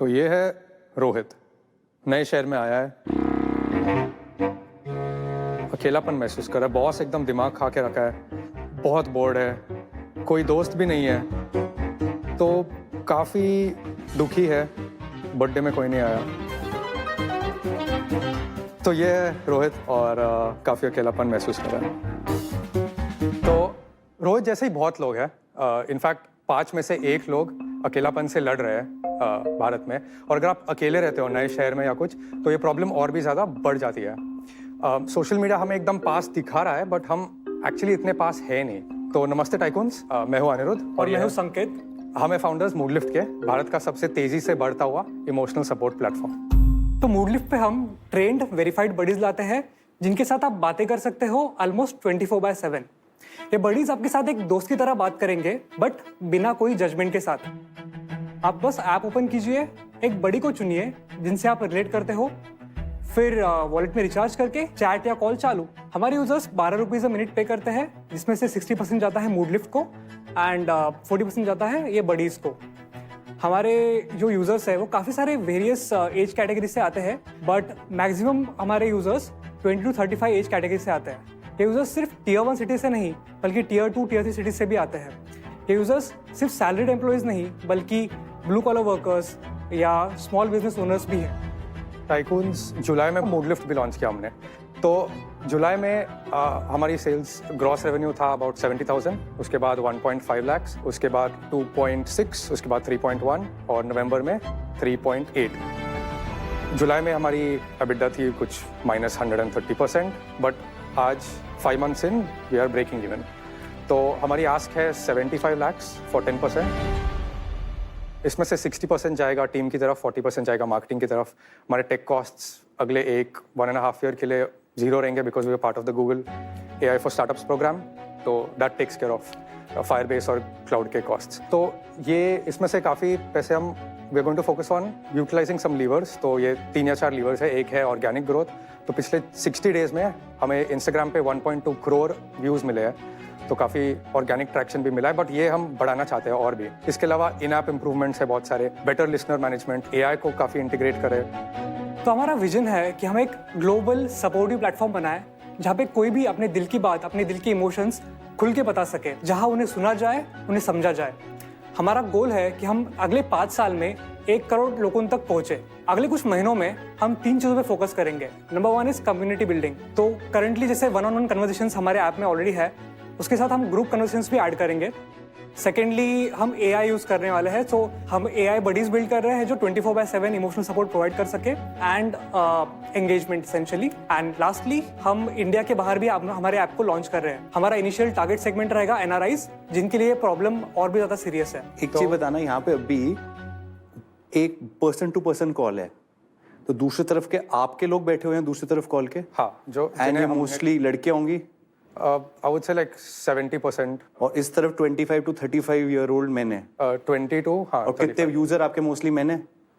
तो ये है रोहित, नए शहर में आया है, अकेलापन महसूस कर रहा है, बॉस एकदम दिमाग खा के रखा है, बहुत बोर्ड है, कोई दोस्त भी नहीं है, तो काफ़ी दुखी है, बर्थडे में कोई नहीं आया। तो ये है रोहित और काफ़ी अकेलापन महसूस कर रहा है। तो रोहित जैसे ही बहुत लोग हैं, इनफैक्ट 5 में से 1 लोग अकेलापन से लड़ रहे हैं भारत में, और अगर आप अकेले रहते हो नए शहर में या कुछ, तो ये प्रॉब्लम और भी ज़्यादा बढ़ जाती है। सोशल मीडिया हमें एकदम पास दिखा रहा है, बट हम एक्चुअली इतने पास है नहीं। तो नमस्ते टाइकून्स, मैं हूँ अनिरुद्ध और मैं हूँ संकेत। हम हैं फाउंडर्स मूडलिफ्ट के, भारत का सबसे तेजी से बढ़ता हुआ इमोशनल सपोर्ट प्लेटफॉर्म। तो मूडलिफ्ट पे हम ट्रेंड वेरीफाइड बडीज लाते हैं जिनके साथ आप बातें कर सकते हो ऑलमोस्ट 24/7। ये बडीज आपके साथ एक दोस्त की तरह बात करेंगे, बट बिना कोई जजमेंट के साथ। आप बस ऐप ओपन कीजिए, एक बडी को चुनिए जिनसे आप रिलेट करते हो, फिर वॉलेट में रिचार्ज करके चैट या कॉल चालू। हमारे यूजर्स 12 रुपीज़ मिनट पे करते हैं, जिसमें से 60% जाता है मूडलिफ्ट को एंड 40% जाता है ये बडीज को। हमारे जो यूजर्स है वो काफ़ी सारे वेरियस एज कैटेगरी से आते हैं, बट मैक्सिमम हमारे यूजर्स 20 to 35 एज कैटेगरी से आते हैं। ये यूजर्स सिर्फ टियर 1 सिटी से नहीं, बल्कि टियर 2, टियर 3 सिटी से भी आते हैं। ये यूजर्स सिर्फ सैलरीड एम्प्लॉयज़ नहीं, बल्कि ब्लू कॉलर वर्कर्स या स्मॉल बिजनेस ओनर्स भी हैं। टाइकून्स जुलाई में मूडलिफ्ट भी लॉन्च किया हमने। तो जुलाई में हमारी सेल्स ग्रॉस रेवेन्यू था अबाउट 70,000, उसके बाद 1.5 लाख, उसके बाद 2.6, उसके बाद 3.1 और नवंबर में 3.8। जुलाई में हमारी एबिटा थी कुछ -130%, बट आज 5 months in we are breaking even. तो हमारी आस्क है 75 लाख फॉर 10%। इसमें से 60% जाएगा टीम की तरफ, 40% जाएगा मार्केटिंग की तरफ। हमारे टेक कॉस्ट्स अगले 1.5 ईयर के लिए जीरो रहेंगे, because we are part of the Google AI for startups program. तो that takes care of Firebase और क्लाउड के कॉस्ट्स। तो ये इसमें से काफ़ी पैसे हम we are going to focus on utilising some levers. तो ये 3 या 4 लीवर्स है। एक है ऑर्गेनिक ग्रोथ। तो पिछले 60 डेज में हमें इंस्टाग्राम पे 1.2 करोड़ व्यूज़ मिले हैं, तो काफ़ी ऑर्गेनिक ट्रैक्शन भी मिला है, बट ये हम बढ़ाना चाहते हैं और भी। इसके अलावा इन ऐप इंप्रूवमेंट्स है बहुत सारे, बेटर लिसनर मैनेजमेंट, AI को काफ़ी इंटीग्रेट करें। तो हमारा विजन है कि हम एक ग्लोबल सपोर्टिव प्लेटफॉर्म बनाए जहाँ पे कोई भी अपने दिल की बात, अपने दिल के इमोशंस खुल के बता सके, जहाँ उन्हें सुना जाए, उन्हें समझा जाए। हमारा गोल है कि हम अगले 5 साल में 1 करोड़ लोगों तक पहुंचे। अगले कुछ महीनों में हम 3 चीज़ों पे फोकस करेंगे। Number 1 is community building. तो करंटली जैसे 1-on-1 कन्वर्सेशंस हमारे ऐप में ऑलरेडी है, उसके साथ हम ग्रुप कन्वर्सेशंस भी ऐड करेंगे। सेकेंडली हम AI यूज़ करने वाले हैं, तो हम AI बडीज बिल्ड कर रहे हैं जो 24/7 इमोशनल सपोर्ट प्रोवाइड कर सके and engagement essentially. And lastly हम इंडिया के बाहर भी हमारे ऐप को लॉन्च कर रहे हैं। हमारा इनिशियल टारगेट सेगमेंट रहेगा NRIs, जिनके लिए प्रॉब्लम और भी ज़्यादा सीरियस है। एक चीज़ बताना, यहाँ पे अभी एक पर्सन टू पर्सन कॉल है, तो दूसरी तरफ के आपके लोग बैठे हुए हैं दूसरी तरफ कॉल के। हाँ, जो एंड मोस्टली लड़कियाँ होंगी। आई वुड से लाइक 70%। और इस तरफ 25 to 35 ईयर ओल्ड मैन है। 22, हाँ। और कितने यूजर आपके मोस्टली मैन है?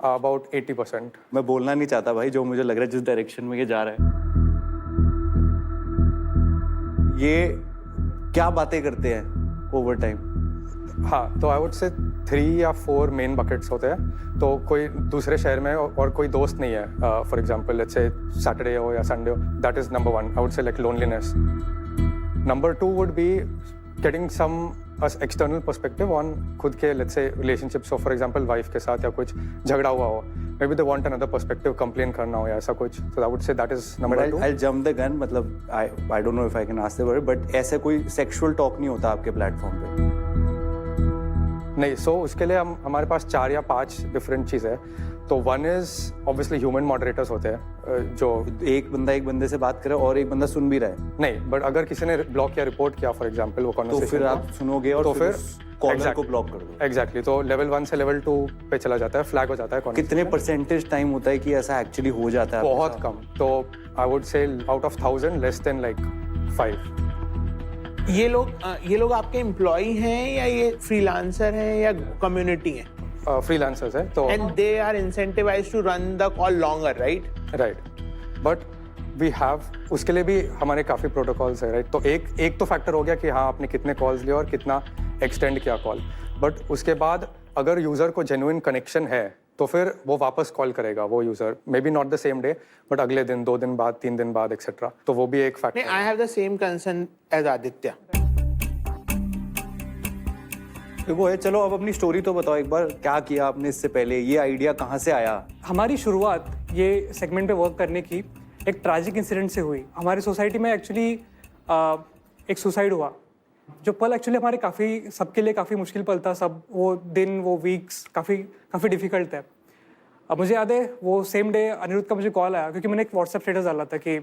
अबाउट 80%। मैं बोलना नहीं चाहता भाई, जो मुझे लग रहा है जिस डायरेक्शन में ये जा रहा है। ये क्या बातें करते हैं ओवर टाइम? हाँ, तो आई वुड से 3 या 4 मेन बकेट्स होते हैं। तो कोई दूसरे शहर में और कोई दोस्त नहीं है, for example let's say Saturday हो या संडे हो, that is number 1। I would say like loneliness. Number 2 would be getting some external perspective on खुद के लेट्स से रिलेशनशिप्स हो, फॉर एग्जांपल वाइफ के साथ या कुछ झगड़ा हुआ हो, maybe they want another perspective, complain करना हो या ऐसा कुछ। So I would say that is number 2। I jump the gun, मतलब I don't know if I can ask the word, but ऐसे कोई सेक्सुअल टॉक नहीं होता आपके प्लेटफॉर्म पे? नहीं। सो उसके लिए हमारे पास 4 या 5 डिफरेंट चीज़ है। तो 1 इज ऑब्वियसली ह्यूमन मॉडरेटर्स होते हैं, जो एक बंदा एक बंदे से बात करे और एक बंदा सुन भी रहा है। नहीं, बट अगर किसी ने ब्लॉक या रिपोर्ट किया फॉर एग्जांपल वो कॉन्वर्सेशन, तो फिर आप सुनोगे और तो फिर कॉलर को ब्लॉक कर दो। एग्जैक्टली। तो लेवल 1 से लेवल 2 पे चला जाता है, फ्लैग हो जाता है। कितने परसेंटेज टाइम होता है कि ऐसा एक्चुअली हो जाता है? बहुत कम। तो आई वुड से out of 1000 less than like 5। ये लोग आपके एम्प्लॉय हैं या ये फ्रीलांसर हैं या कम्युनिटी हैं? फ्रीलांसर्स है। तो and they are incentivised to run the call longer, right? But we have उसके लिए भी हमारे काफ़ी प्रोटोकॉल्स है, राइट? तो एक तो फैक्टर हो गया कि हाँ आपने कितने कॉल्स लिए और कितना एक्सटेंड किया कॉल, बट उसके बाद अगर यूज़र को जेन्युइन कनेक्शन है तो फिर वो वापस कॉल करेगा वो user, may be not the same day but अगले दिन, 2 दिन बाद, 3 दिन बाद एक्सेट्रा। तो वो भी एक factor. I have the same concern as Aditya. वो है, चलो अब अपनी स्टोरी तो बताओ एक बार, क्या किया आपने इससे पहले, ये आइडिया कहाँ से आया? हमारी शुरुआत ये सेगमेंट पे वर्क करने की एक ट्रैजिक इंसिडेंट से हुई। हमारी सोसाइटी में एक्चुअली एक सुसाइड हुआ, जो पल एक्चुअली हमारे काफ़ी, सबके लिए काफ़ी मुश्किल पल था। सब वो दिन, वो वीक्स काफ़ी डिफिकल्ट है। अब मुझे याद है वो सेम डे अनिरुद्ध का मुझे कॉल आया, क्योंकि मैंने एक व्हाट्सएप स्टेटस डाला था कि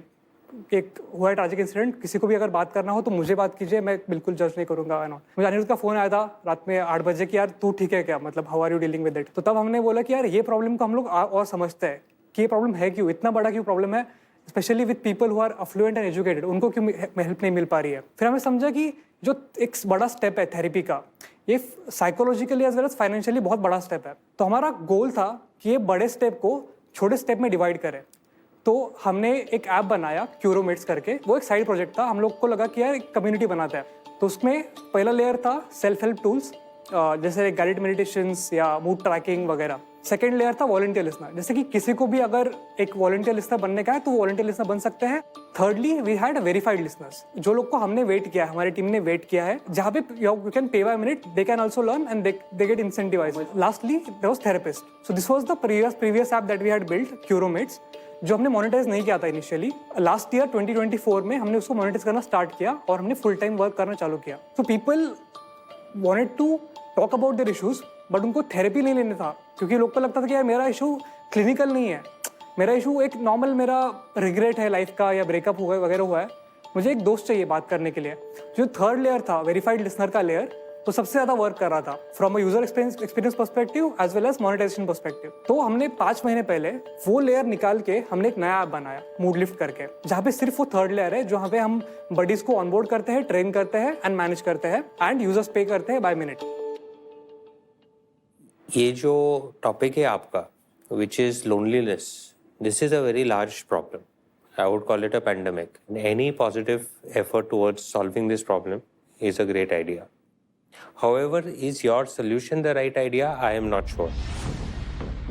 एक हुआ है ट्रैजिक इंसिडेंट, किसी को भी अगर बात करना हो तो मुझे बात कीजिए, मैं बिल्कुल जज नहीं करूँगा। मुझे अनिरुद्ध का फ़ोन आया था रात में 8 बजे कि यार तू ठीक है क्या, मतलब how are you dealing with it. तो तब हमने बोला कि यार ये प्रॉब्लम को हम लोग और समझते हैं कि ये प्रॉब्लम है क्यों, इतना बड़ा क्यों प्रॉब्लम है, specially with people who are affluent and educated, उनको क्यों हेल्प नहीं मिल पा रही है। फिर हमें समझा कि जो एक बड़ा स्टेप है थेरेपी का, ये psychologically as well as financially बहुत बड़ा स्टेप है। तो हमारा गोल था कि ये बड़े स्टेप को छोटे स्टेप में डिवाइड करें। तो हमने एक ऐप बनाया क्यूरोमेट्स करके, वो एक साइड प्रोजेक्ट था। हम लोग को लगा कि यार एक कम्युनिटी बनाता है। तो उसमें पहला लेयर था सेल्फ हेल्प टूल्स, जैसे गाइडेड मेडिटेशंस या मूड ट्रैकिंग वगैरह। सेकेंड लेयर था वॉलंटियर लिसनर, जैसे कि किसी को भी अगर एक वॉलंटियर लिसनर बनने का है तो वॉलंटियर लिसनर बन सकते हैं। Thirdly we had verified listeners, जो लोग को हमने वेट किया है, हमारी टीम ने वेट किया है, जहाँ पे you can pay by minute, they can also learn and they get incentivised. Lastly there was therapist. So this was the previous app that we had built, Curomates, जो हमने मोनेटाइज नहीं किया था इनिशियली। लास्ट ईयर 2024 में हमने उसको monetise करना start किया और हमने फुल टाइम वर्क करना चालू किया। तो people wanted to talk about their issues, but उनको थेरेपी नहीं लेना था, क्योंकि लोग को लगता था कि यार मेरा इशू क्लिनिकल नहीं है, मेरा इशू एक नॉर्मल मेरा रिग्रेट है लाइफ का, या ब्रेकअप हुआ है वगैरह हुआ है, मुझे एक दोस्त चाहिए बात करने के लिए। जो थर्ड लेयर था वेरीफाइड लिसनर का लेयर, तो सबसे ज़्यादा वर्क कर रहा था from a user experience perspective as well as monetization perspective. तो हमने 5 महीने पहले वो लेयर निकाल के हमने एक नया ऐप बनाया मूड लिफ्ट करके, जहाँ पे सिर्फ वो थर्ड लेयर है, जहाँ पे हम बडीज को ऑनबोर्ड करते हैं, ट्रेन करते हैं एंड मैनेज करते हैं, एंड यूजर्स पे करते हैं बाय मिनट। ये जो टॉपिक है आपका, which is loneliness, this is a very large problem. I would call it a pandemic. Any positive effort towards solving this problem is a great idea. However, is your solution the right idea? I am not sure.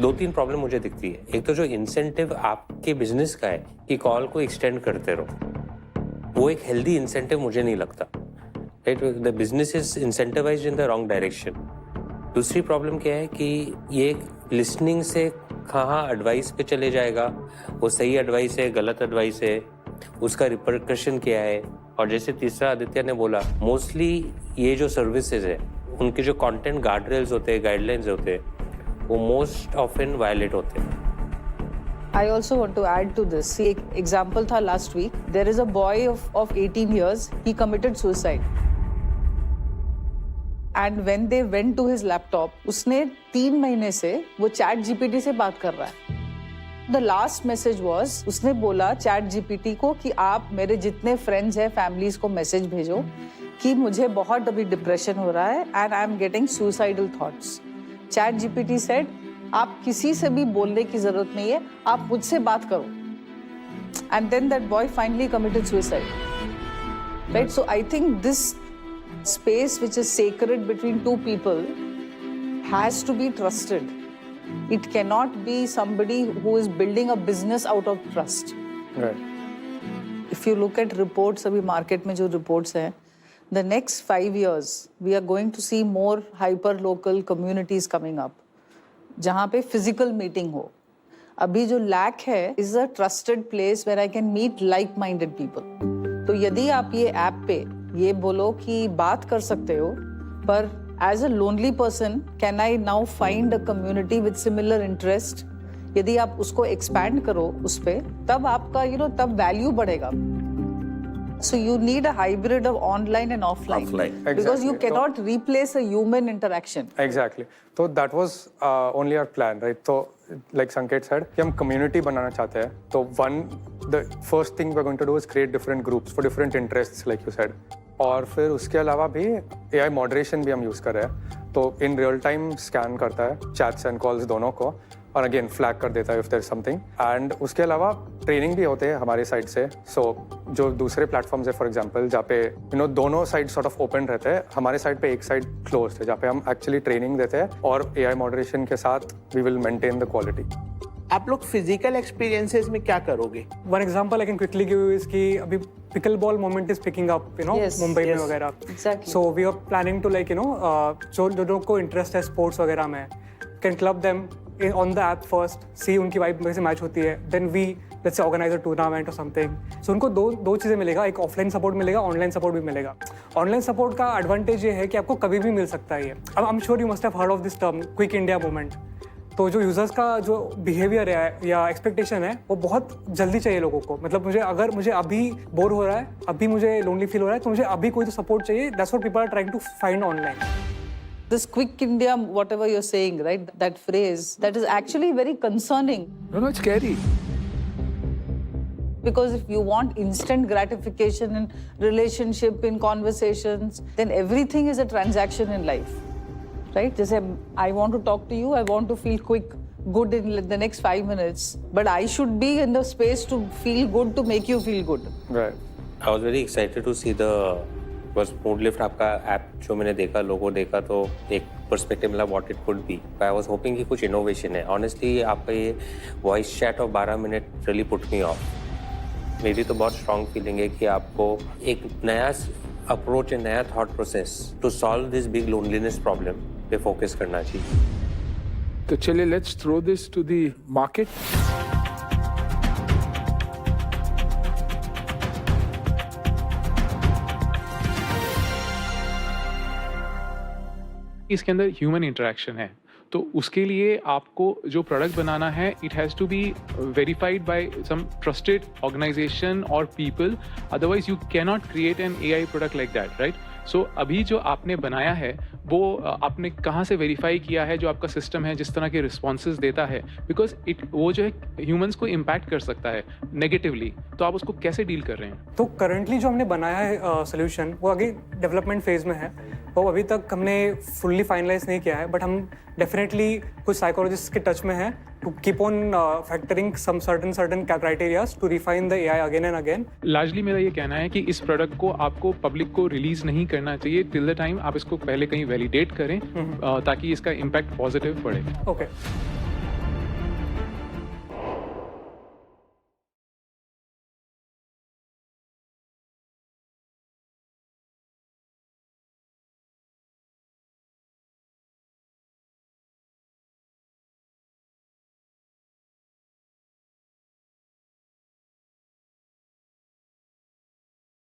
2-3 problem मुझे दिखती है. एक तो जो incentive आपके business का है कि कॉल को एक्सटेंड करते रहो, वो एक हेल्दी इंसेंटिव मुझे नहीं लगता. Right, the business is incentivised in the wrong direction. दूसरी प्रॉब्लम क्या है कि ये लिसनिंग से कहाँ एडवाइस पे चले जाएगा, वो सही एडवाइस है, गलत एडवाइस है, उसका रिपरकशन क्या है. और जैसे तीसरा आदित्य ने बोला, मोस्टली ये जो सर्विसेज है उनके जो कंटेंट गार्ड रेल्स होते हैं, गाइडलाइंस होते हैं, वो मोस्ट ऑफन वायलेट होते हैं. I also want to add to this. एक example था last week. There is a boy of 18 years. He committed suicide. And when they went to his laptop, उसने 3 महीने से वो चैट जीपीटी से बात कर रहा है. The last message was, उसने बोला चैट जीपीटी को कि आप मेरे जितने फ्रेंड्स हैं, फैमिलीज को मैसेज भेजो कि मुझे बहुत अभी डिप्रेशन हो रहा है and I am getting suicidal thoughts. Chat GPT said, आप किसी से भी बोलने की जरूरत नहीं है, आप मुझसे बात करो. And then that boy finally committed suicide. Right, so I think this space which is sacred between two people has to be trusted. It cannot be somebody who is building a business out of trust. Right. If you look at reports, अभी market में जो reports हैं, the next 5 years we are going to see more hyper local communities coming up, जहाँ पे physical meeting हो. अभी जो lack है is a trusted place where I can meet like-minded people. तो यदि आप ये ऐप पे ये बोलो कि बात कर सकते हो, पर as a lonely person can I now find a community with similar interest, यदि आप उसको एक्सपैंड करो उस पे, तब आपका तब वैल्यू बढ़ेगा. So you need a hybrid of online and offline. Because you cannot replace a human interaction. Exactly. So that was only our plan, right? So like Sanket said, कि हम community बनाना चाहते हैं. तो the first thing we're going to do is create different groups for different interests, like you said. और फिर उसके अलावा भी AI moderation भी हम यूज़ कर रहे हैं. तो in real time स्कैन करता है chats and calls दोनों को, और अगेन फ्लैग कर देता है if there is something. And उसके अलावा ट्रेनिंग भी होते हैं हमारी साइड से। सो जो दूसरे प्लेटफॉर्म्स है फॉर एग्जांपल जहाँ पे दोनों साइड सॉर्ट ऑफ ओपन रहते हैं, हमारे साइड पे एक साइड क्लोज है जहाँ पे हम एक्चुअली ट्रेनिंग देते हैं और AI मॉडरेशन के साथ we will maintain the quality. आप लोग फिजिकल एक्सपीरियंसेस में क्या करोगे? One example I can quickly give you is कि अभी pickleball moment is picking up Yes, Mumbai में yes, वगैरह। exactly. So we are planning to like जो लोगों को इंटरेस्ट है स्पोर्ट्स वगैरह में, can club them on the app first, see उनकी वाइब कैसे मैच होती है, देन वी लेट्स से ऑर्गेनाइज अ टूर्नामेंट और समथिंग। सो उनको दो चीज़ें मिलेगा, एक ऑफलाइन सपोर्ट मिलेगा, ऑनलाइन सपोर्ट भी मिलेगा। ऑनलाइन सपोर्ट का एडवांटेज ये है कि आपको कभी भी मिल सकता है ये। अब I am sure you must have heard of this term quick India movement. तो जो यूजर्स का जो बिहेवियर है या एक्सपेक्टेशन है वो बहुत जल्दी चाहिए लोगों को। मतलब मुझे अभी बोर हो रहा है, अभी मुझे लोनली फील हो रहा है, तो मुझे अभी कोई तो सपोर्ट चाहिए। That's what people are trying to find online. This quick India, whatever you're saying, right? That phrase, that is actually very concerning. No, it's scary. Because if you want instant gratification in relationship, in conversations, then everything is a transaction in life, right? Just say, I want to talk to you, I want to feel good in the next 5 minutes, but I should be in the space to feel good, to make you feel good. Right. I was very excited to see the बस Moodlift आपका app जो मैंने देखा, लोगो देखा तो एक perspective मिला what it could be. I was hopping कि कुछ इनोवेशन है। ऑनेस्टली आपका ये voice chat off 12 minute really put me of. मेरी तो बहुत स्ट्रॉन्ग फीलिंग है कि आपको एक नया अप्रोच है, नया thought process to solve this big loneliness problem पे फोकस करना चाहिए। तो चलिए let's throw this to the market. इसके अंदर ह्यूमन इंटरेक्शन है, तो उसके लिए आपको जो प्रोडक्ट बनाना है it has to be verified by some trusted organisation और people, otherwise you can not create an AI product like that, right? So अभी जो आपने बनाया है वो आपने कहाँ से वेरीफाई किया है? जो आपका सिस्टम है जिस तरह के रिस्पॉन्सेज देता है, बिकॉज वो जो है ह्यूमंस को इम्पैक्ट कर सकता है नेगेटिवली, तो आप उसको कैसे डील कर रहे हैं? तो करंटली जो हमने बनाया है सोल्यूशन वो आगे डेवलपमेंट फेज में है, वो अभी तक हमने फुल्ली फाइनलाइज नहीं किया है, बट हम डेफिनेटली कुछ साइकोलॉजिस्ट के टच में हैं to keep on factoring some certain criterias to refine the AI again and again. Largely मेरा ये कहना है कि इस प्रोडक्ट को आपको पब्लिक को रिलीज नहीं करना चाहिए टिल द टाइम आप इसको पहले कहीं वैलिडेट करें ताकि इसका इम्पैक्ट पॉजिटिव पड़े। ओके